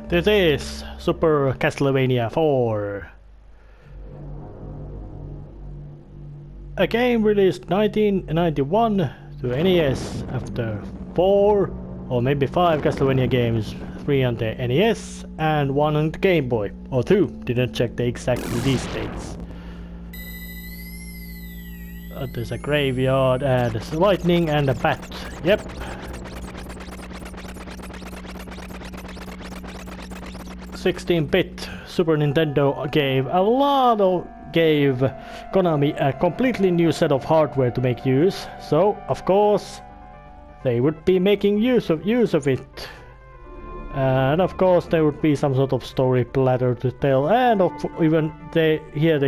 This is Super Castlevania 4. A game released 1991 to NES after 4 or maybe 5 Castlevania games, 3 on the NES and 1 on the Game Boy, or 2, didn't check the exact release dates. There's a graveyard and there's lightning and a bat, yep. (16-bit) Super Nintendo gave Konami a completely new set of hardware to make use, so of course they would be making use of it. And of course there would be some sort of story platter to tell, and even they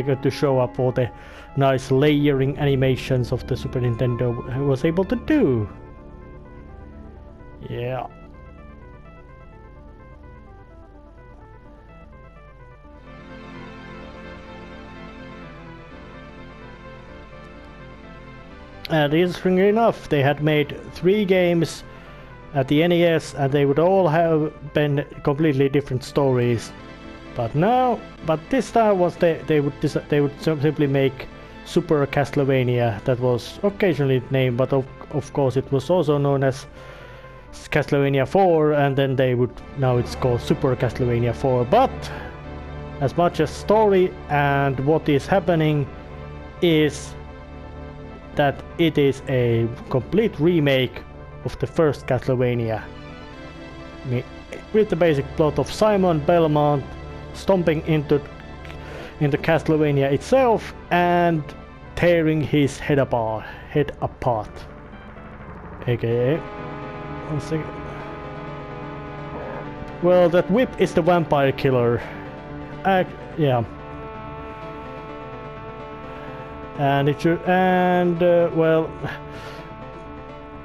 got to show up all the nice layering animations of the Super Nintendo was able to do. Yeah. And interestingly enough, they had made 3 games at the NES, and they would all have been completely different stories. But this time was they would simply make Super Castlevania. That was occasionally named, but of course it was also known as Castlevania 4, and then now it's called Super Castlevania 4. But as much as story and what is happening is that it is a complete remake of the first Castlevania, with the basic plot of Simon Belmont stomping into Castlevania itself and tearing his head apart. AKA, one second. Well, that whip is the vampire killer. Yeah. And it should, well,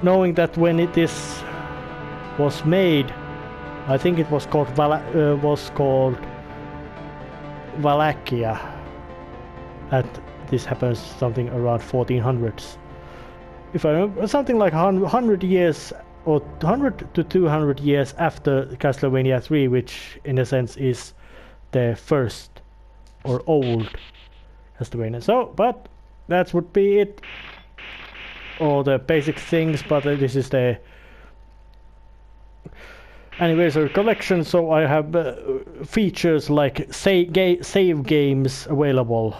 knowing that when this was made, I think it was called Wallachia. And this happens something around 1400s. If I remember, something like 100 years or 100 to 200 years after Castlevania 3, which in a sense is the first or old Castlevania. So, but that would be it, all the basic things, but this is the anniversary collection, so I have features like save games available.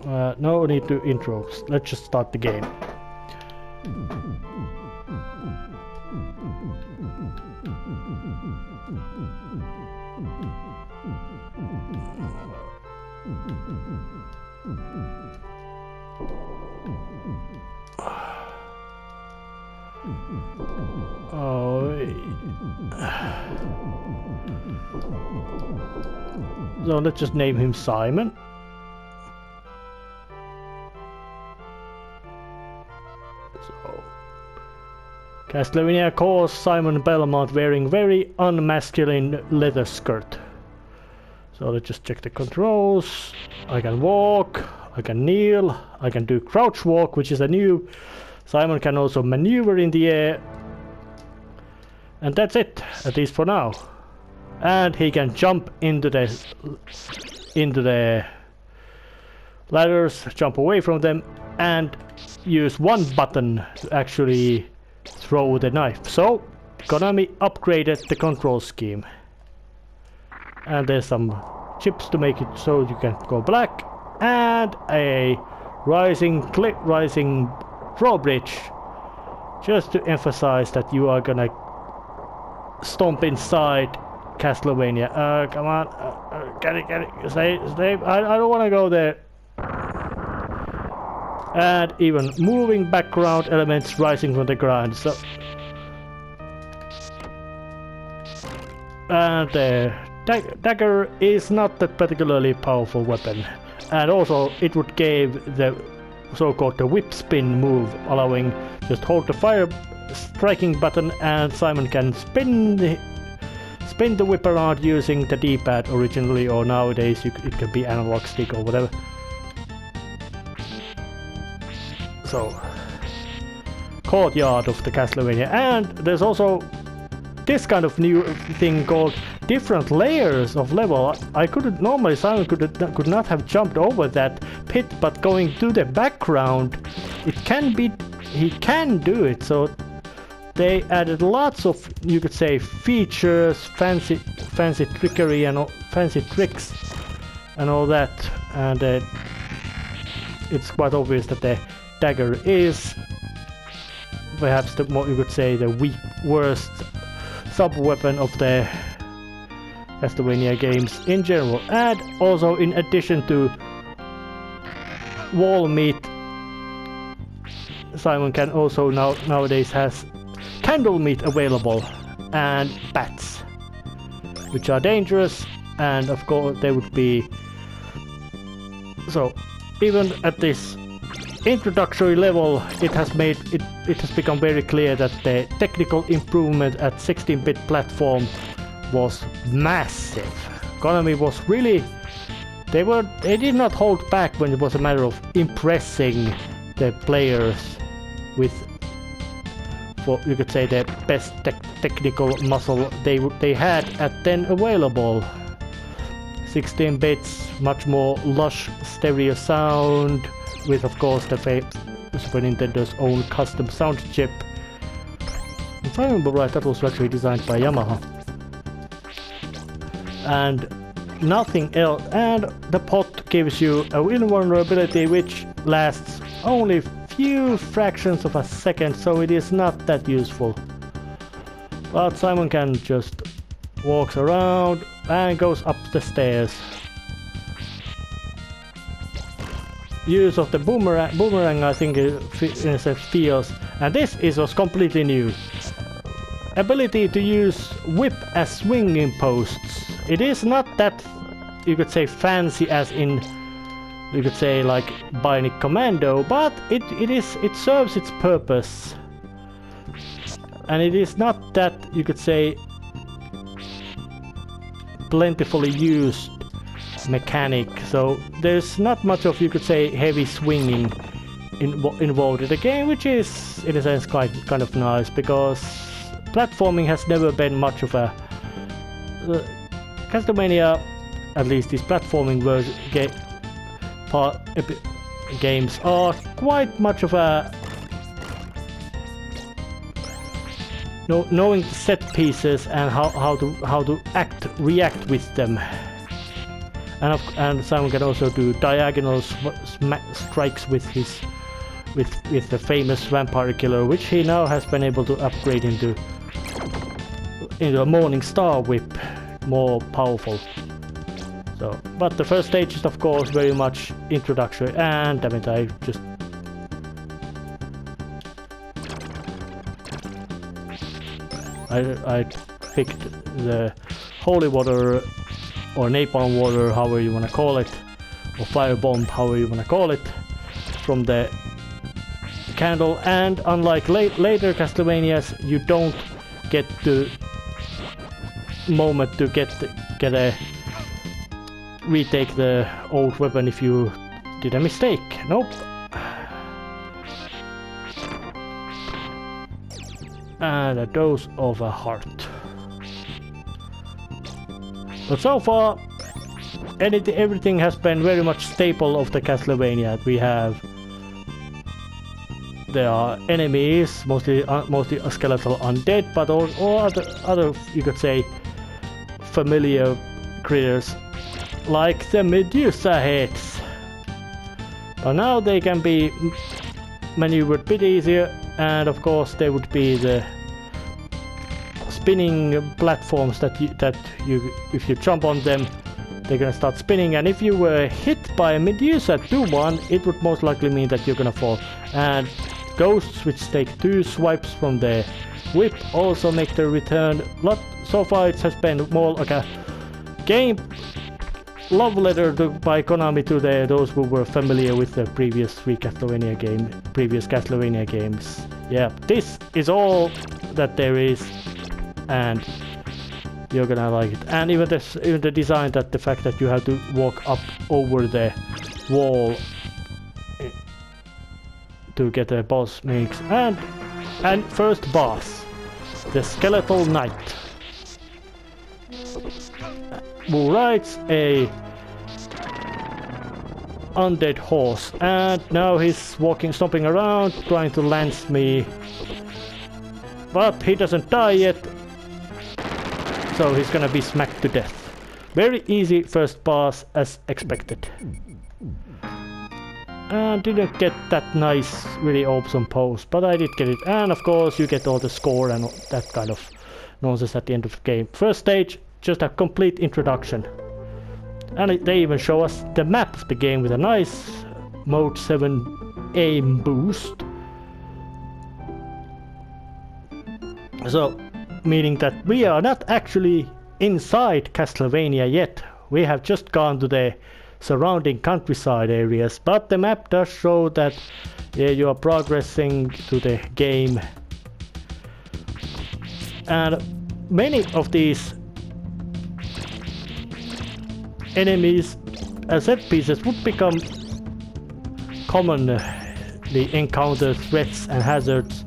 No need to intros, let's just start the game. So let's just name him Simon. So Castlevania calls Simon Belmont wearing very unmasculine leather skirt. So let's just check the controls. I can walk, I can kneel, I can do crouch walk, which is a new. Simon can also maneuver in the air. And that's it, at least for now. And he can jump into the ladders, jump away from them, and use one button to actually throw the knife. So Konami upgraded the control scheme. And there's some chips to make it so you can go black, and a rising drawbridge, just to emphasize that you are gonna stomp inside Castlevania. Come on, get it, stay. I don't want to go there. And even moving background elements rising from the ground. So, and the dagger is not that particularly powerful weapon, and also it would give the so-called the whip spin move, allowing just hold the fire striking button and Simon can spin the whip around using the D-pad originally, or nowadays it can be analog stick or whatever. So, courtyard of the Castlevania, and there's also this kind of new thing called different layers of level. I couldn't normally. Simon could not have jumped over that pit, but going to the background, it can be. He can do it. So they added lots of, you could say, features, fancy trickery and fancy tricks and all that. And it's quite obvious that the dagger is perhaps the more, you could say, the worst sub-weapon of the Castlevania games in general. And also, in addition to wall meat, Simon can also nowadays has candle meat available and bats, which are dangerous, and of course they would be. So even at this introductory level, it has become very clear that the technical improvement at 16-bit platform was massive. Konami was really, they did not hold back when it was a matter of impressing the players with, what you could say, the best technical muscle they had at then available. 16 bits, much more lush stereo sound, with of course the Super Nintendo's own custom sound chip. If I remember right, that was actually designed by Yamaha. And nothing else. And the pot gives you a invulnerability which lasts only few fractions of a second, so it is not that useful. But Simon can just walks around and goes up the stairs. Use of the boomerang I think in a sense feels, and this was completely new. Ability to use whip as swinging posts. It is not that, you could say, fancy as in, you could say, like Bionic Commando, but it serves its purpose. And it is not that, you could say, plentifully used mechanic, so there's not much of, you could say, heavy swinging involved in the game, which is in a sense kind of nice, because platforming has never been much of a Castlevania, at least these platforming games are quite much of a knowing set pieces and how to react with them. And Simon can also do diagonal strikes with the famous vampire killer, which he now has been able to upgrade into a Morning Star whip, more powerful. So, but the first stage is of course very much introductory, and damn it, I picked the holy water or napalm water, however you want to call it, or firebomb, however you want to call it, from the candle. And unlike later Castlevanias, you don't get the moment to retake the old weapon if you did a mistake. Nope. And a dose of a heart. But so far, everything has been very much staple of the Castlevania. There are enemies, mostly skeletal undead, but all other, you could say, familiar critters, like the Medusa heads. But now they can be maneuvered a bit easier, and of course there would be the spinning platforms that you if you jump on them, they're gonna start spinning, and if you were hit by a Medusa 2-1, it would most likely mean that you're gonna fall. And ghosts, which take 2 swipes from the whip, also make their return. So far it has been more like a game love letter by Konami to those who were familiar with the previous Castlevania games. Yeah, this is all that there is, and you're gonna like it. And even the design, that the fact that you have to walk up over the wall to get a boss makes. And first boss, the Skeletal Knight. who rides a undead horse, and now he's stomping around, trying to lance me. But he doesn't die yet, so he's gonna be smacked to death. Very easy first boss as expected. And didn't get that nice, really awesome pose, but I did get it. And of course you get all the score and that kind of nonsense at the end of the game. First stage, just a complete introduction. And they even show us the map of the game with a nice Mode 7 aim boost. So, meaning that we are not actually inside Castlevania yet. We have just gone to the surrounding countryside areas, but the map does show that you are progressing to the game. And many of these enemies as set pieces would become commonly encountered threats and hazards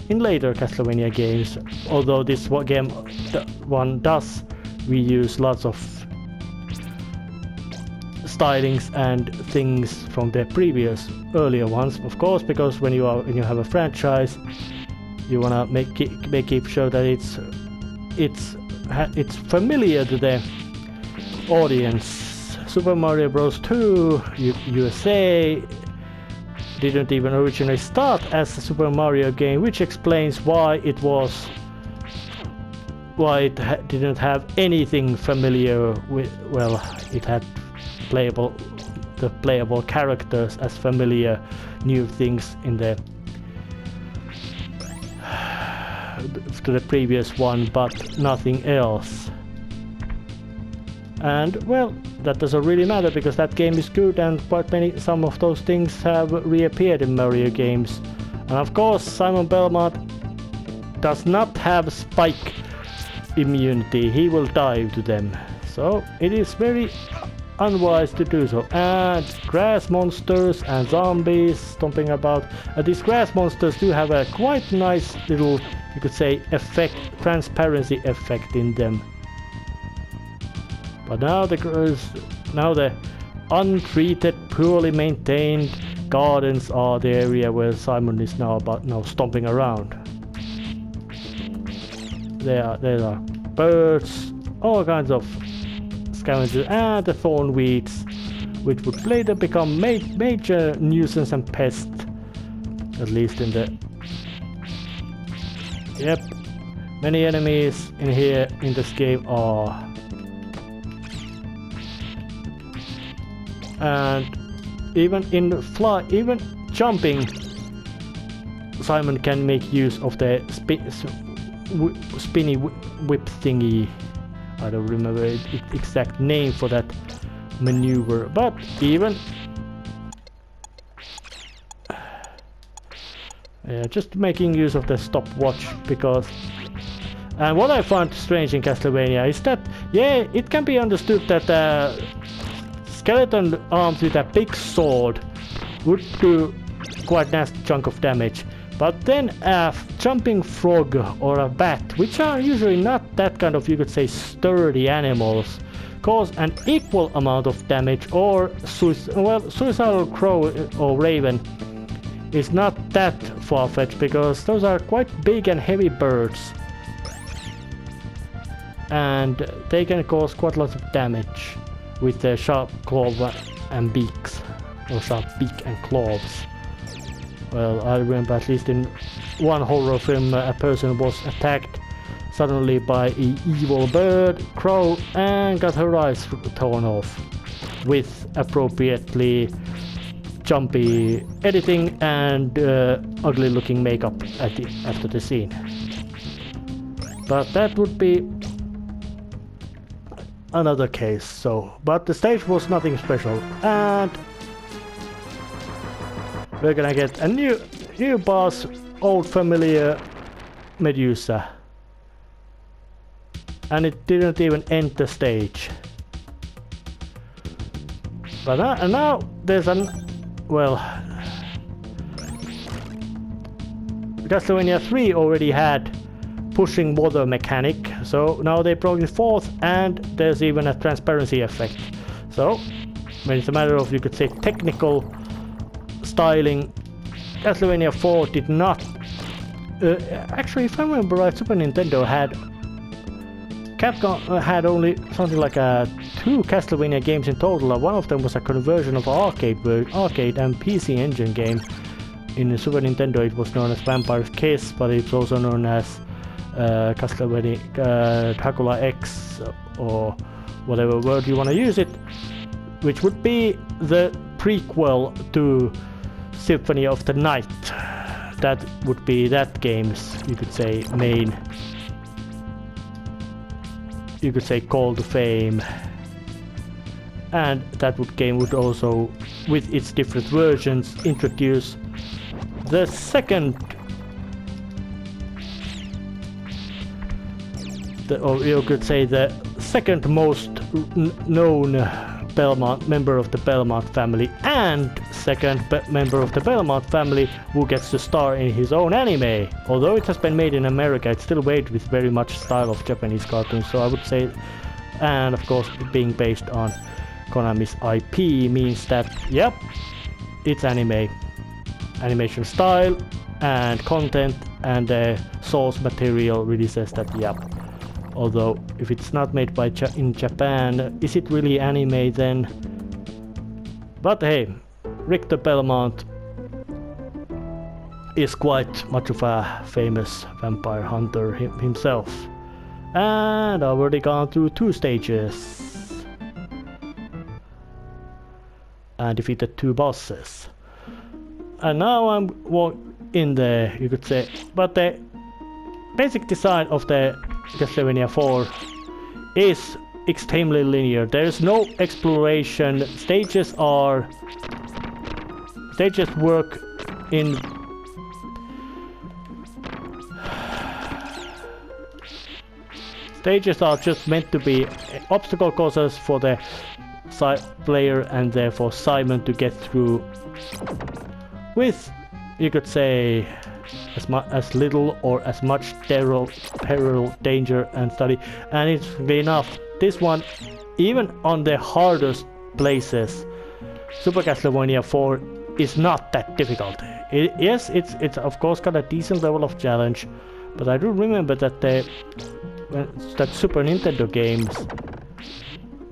in later Castlevania games, although this one does reuse lots of stylings and things from the previous earlier ones, of course, because when you have a franchise, you wanna make it sure that it's familiar to the audience. Super Mario Bros. 2 USA didn't even originally start as a Super Mario game, which explains why it didn't have anything familiar with. Well, it had the playable characters as familiar new things in the to the previous one, but nothing else. And well, that doesn't really matter because that game is good, and some of those things have reappeared in Mario games. And of course, Simon Belmont does not have spike immunity. He will dive to them, so it is very unwise to do so. And grass monsters and zombies stomping about. These grass monsters do have a quite nice little, you could say, transparency effect in them. But now the untreated, poorly maintained gardens are the area where Simon is now stomping around. There are birds, all kinds of scavengers, and the thorn weeds, which would later become major nuisance and pest, at least in the... Yep, many enemies in here in this game are... And even jumping, Simon can make use of the spinny whip thingy. I don't remember the exact name for that maneuver, but even just making use of the stopwatch, because... And what I found strange in Castlevania is that, yeah, it can be understood that skeleton arms with a big sword would do quite a nasty chunk of damage, but then a jumping frog or a bat, which are usually not that kind of, you could say, sturdy animals, cause an equal amount of damage. Or suicidal crow or raven is not that far-fetched, because those are quite big and heavy birds, and they can cause quite a lot of damage with their sharp claw and beaks, or sharp beak and claws. Well, I remember at least in one horror film a person was attacked suddenly by an evil bird, crow, and got her eyes torn off with appropriately jumpy editing and ugly looking makeup after the scene. But that would be another case. So, but the stage was nothing special, and we're gonna get a new boss, old familiar Medusa, and it didn't even end the stage. But now there's Castlevania 3 already had pushing water mechanic, So now they brought it forth, and there's even a transparency effect. So when it's a matter of, you could say, technical styling, Castlevania 4 did not... actually, if I remember right, Super Nintendo had... Capcom had only something like 2 Castlevania games in total. One of them was a conversion of arcade and PC Engine game. In the Super Nintendo it was known as Vampire's Kiss, but it's also known as Castlevania Dracula X, or whatever word you want to use it, which would be the prequel to Symphony of the Night. That would be that game's, you could say, main, you could say, call to fame. And that game would also, with its different versions, introduce the second, or you could say the second most known Belmont member of the Belmont family, and second member of the Belmont family who gets to star in his own anime. Although it has been made in America, it's still made with very much style of Japanese cartoons, so I would say, and of course being based on Konami's IP means that, yep, it's anime. Animation style and content and the source material really says that, yep. Although, if it's not made by in Japan, is it really anime then? But hey, Richter Belmont is quite much of a famous vampire hunter himself. And I've already gone through 2 stages. And defeated 2 bosses. And now I'm in the, you could say, but the basic design of the Castlevania 4 is extremely linear. There is no exploration. Stages work in stages are just meant to be obstacle courses for the player and therefore Simon to get through with, you could say, as little or as much peril, danger and study. And it's enough. This one, even on the hardest places, Super Castlevania 4 is not that difficult. Yes, it's of course got a decent level of challenge, but I do remember that that Super Nintendo games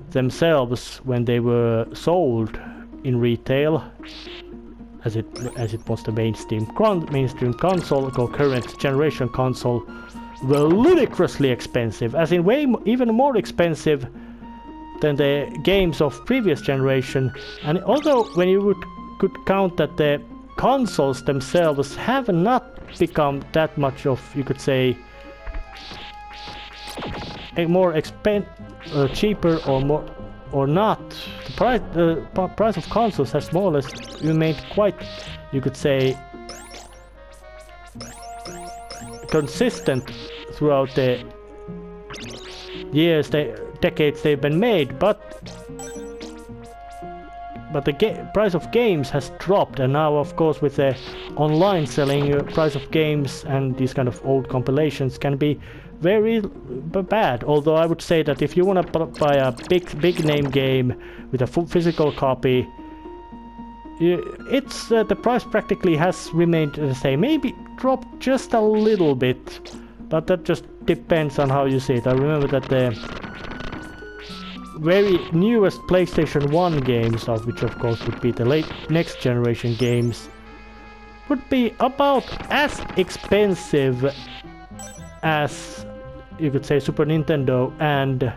themselves, when they were sold in retail, as it was the mainstream console or current generation console, were ludicrously expensive, as in even more expensive than the games of previous generation. And although when you could count that the consoles themselves have not become that much of, you could say, a more cheaper or more or not, the price of consoles has more or less remained quite, you could say, consistent throughout the years, decades they've been made, but the price of games has dropped, and now of course with the online selling, price of games and these kind of old compilations can be very bad. Although I would say that if you want to buy a big name game with a full physical copy, it's the price practically has remained the same, maybe dropped just a little bit, but that just depends on how you see it. I remember that the very newest PlayStation 1 games, of which of course would be the next generation games, would be about as expensive as, you could say, Super Nintendo and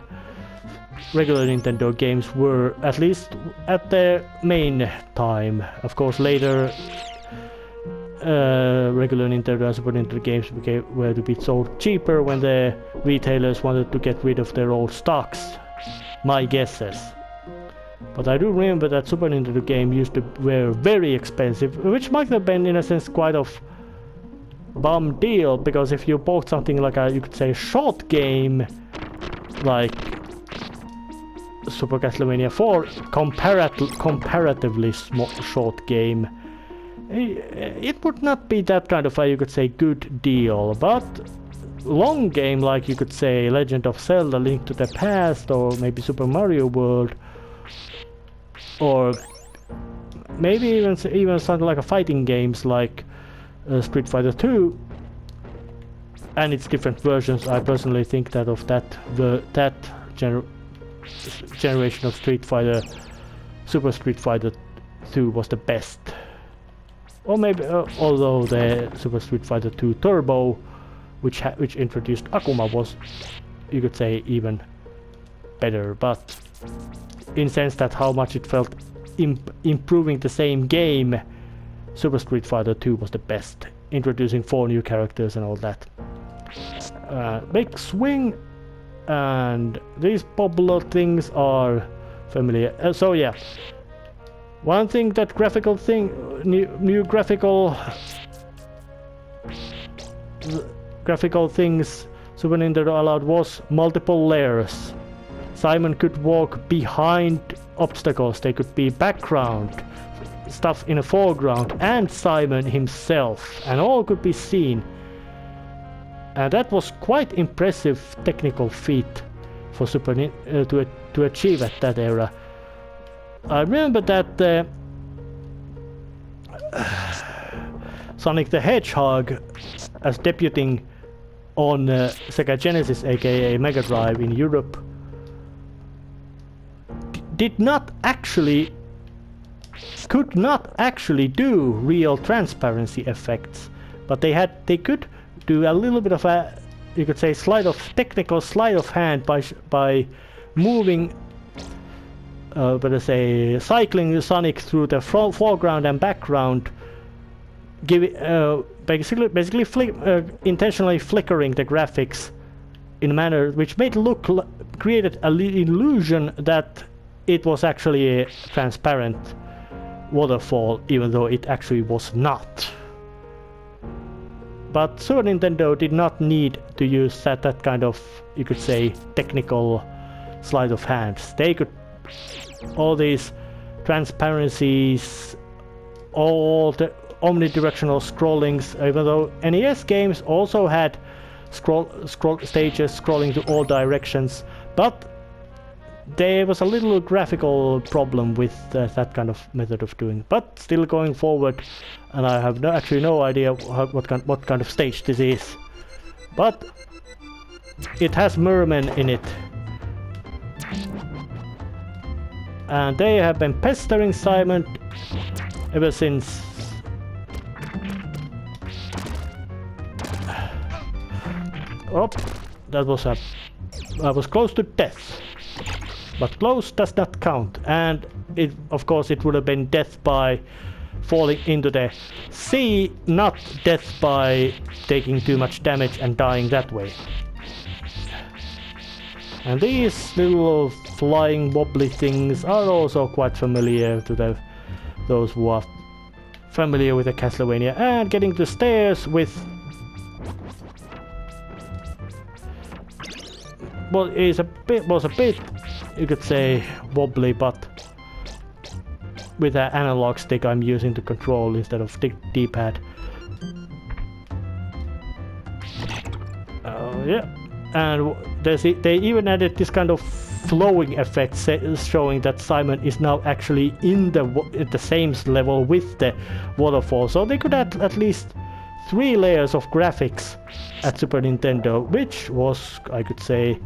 regular Nintendo games were, at least at their main time. Of course later regular Nintendo and Super Nintendo games were to be sold cheaper when the retailers wanted to get rid of their old stocks. My guesses. But I do remember that Super Nintendo game were very expensive, which might have been in a sense quite of bum deal, because if you bought something like a, you could say, short game like Super Castlevania 4, comparatively short game, it would not be that kind of a, you could say, good deal. But long game, like you could say Legend of Zelda: Link to the Past, or maybe Super Mario World, or maybe even something like a fighting games like Street Fighter 2 and its different versions. I personally think that of that generation of Street Fighter, Super Street Fighter 2 was the best. Or maybe although the Super Street Fighter 2 Turbo, which introduced Akuma, was, you could say, even better, but in sense that how much it felt improving the same game, Super Street Fighter 2 was the best, introducing 4 new characters and all that. Big swing, and these popular things are familiar. So yeah, one thing that new graphical things Super Nintendo allowed was multiple layers. Simon could walk behind obstacles, they could be background, stuff in a foreground, and Simon himself, and all could be seen. And that was quite impressive technical feat for to achieve at that era. I remember that Sonic the Hedgehog, as debuting on Sega Genesis, aka Mega Drive in Europe, could not actually do real transparency effects, but they could do a little bit of a, you could say, technical sleight of hand by moving, cycling Sonic through the foreground and background, basically intentionally flickering the graphics in a manner which made it created an illusion that it was actually a transparent waterfall, even though it actually was not. But Super Nintendo did not need to use that kind of, you could say, technical sleight of hands. They could, all these transparencies, all the omnidirectional scrollings, even though NES games also had stages scrolling to all directions, but there was a little graphical problem with that kind of method of doing. But still going forward, and I have actually no idea what kind of stage this is, but it has mermen in it, and they have been pestering Simon ever since. Oh, I was close to death. But close does not count, and of course it would have been death by falling into the sea, not death by taking too much damage and dying that way. And these little flying wobbly things are also quite familiar to those who are familiar with the Castlevania. And getting the stairs with was a bit, you could say, wobbly, but with an analog stick I'm using to control instead of D-pad. Yeah, and they even added this kind of flowing effect, showing that Simon is now actually at the same level with the waterfall. So they could add at least 3 layers of graphics at Super Nintendo, which was, I could say,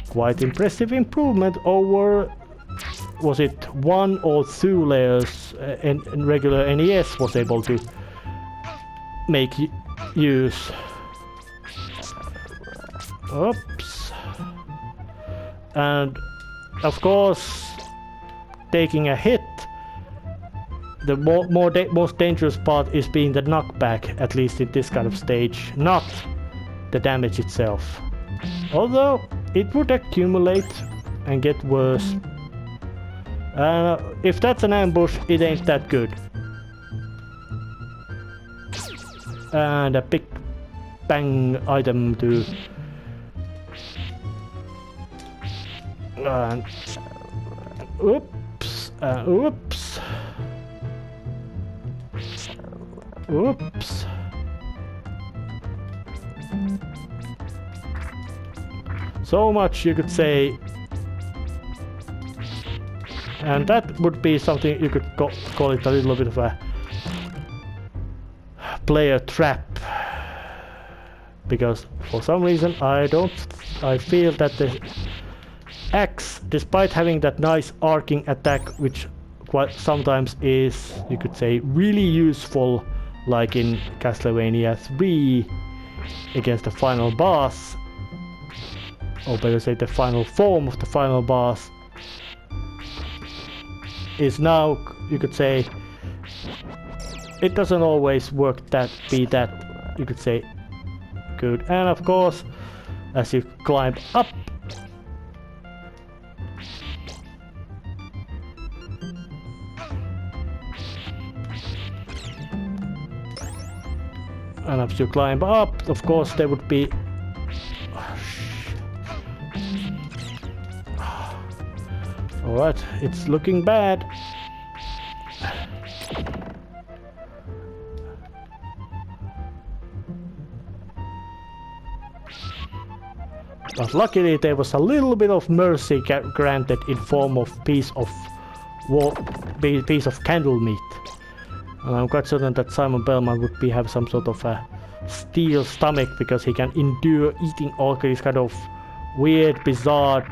quite impressive improvement over, was it 1 or 2 layers in regular NES was able to make use. Oops. And of course, taking a hit, the most dangerous part is being the knockback, at least in this kind of stage, not the damage itself. Although it would accumulate and get worse. If that's an ambush, it ain't that good. And a big bang item to... oops. Oops. Oops. So much you could say. And that would be something you could call it a little bit of a player trap. Because for some reason I feel that the axe, despite having that nice arcing attack, which quite sometimes is, you could say, really useful, like in Castlevania 3 against the final boss, or better say the final form of the final boss, is now, you could say, it doesn't always work be that, you could say, good. And of course, as you climb up, of course there would be alright, it's looking bad. But luckily there was a little bit of mercy granted in form of piece of candle meat. And I'm quite certain that Simon Belmont would have some sort of a steel stomach, because he can endure eating all these kind of weird, bizarre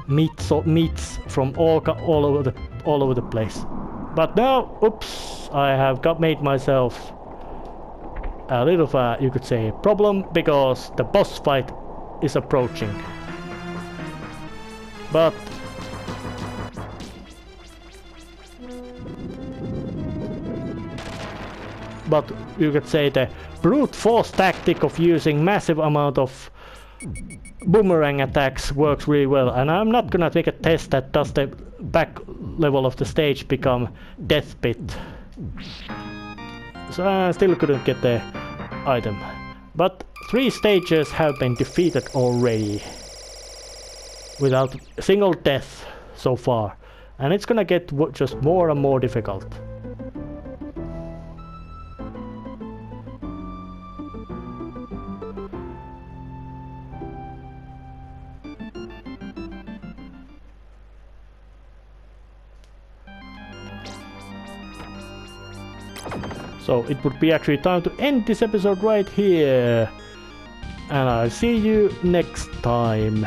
meats from all over the place. But now, oops, I have made myself a little of a, you could say, problem, because the boss fight is approaching. But you could say the brute force tactic of using massive amount of boomerang attacks works really well, and I'm not gonna take a test that does the back level of the stage become death pit. So I still couldn't get the item. But 3 stages have been defeated already without a single death so far, and it's gonna get just more and more difficult. So it would be actually time to end this episode right here. And I'll see you next time.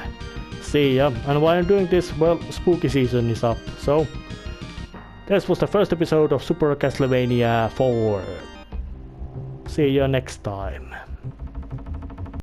See ya. And while I'm doing this, well, spooky season is up. So this was the first episode of Super Castlevania 4. See ya next time.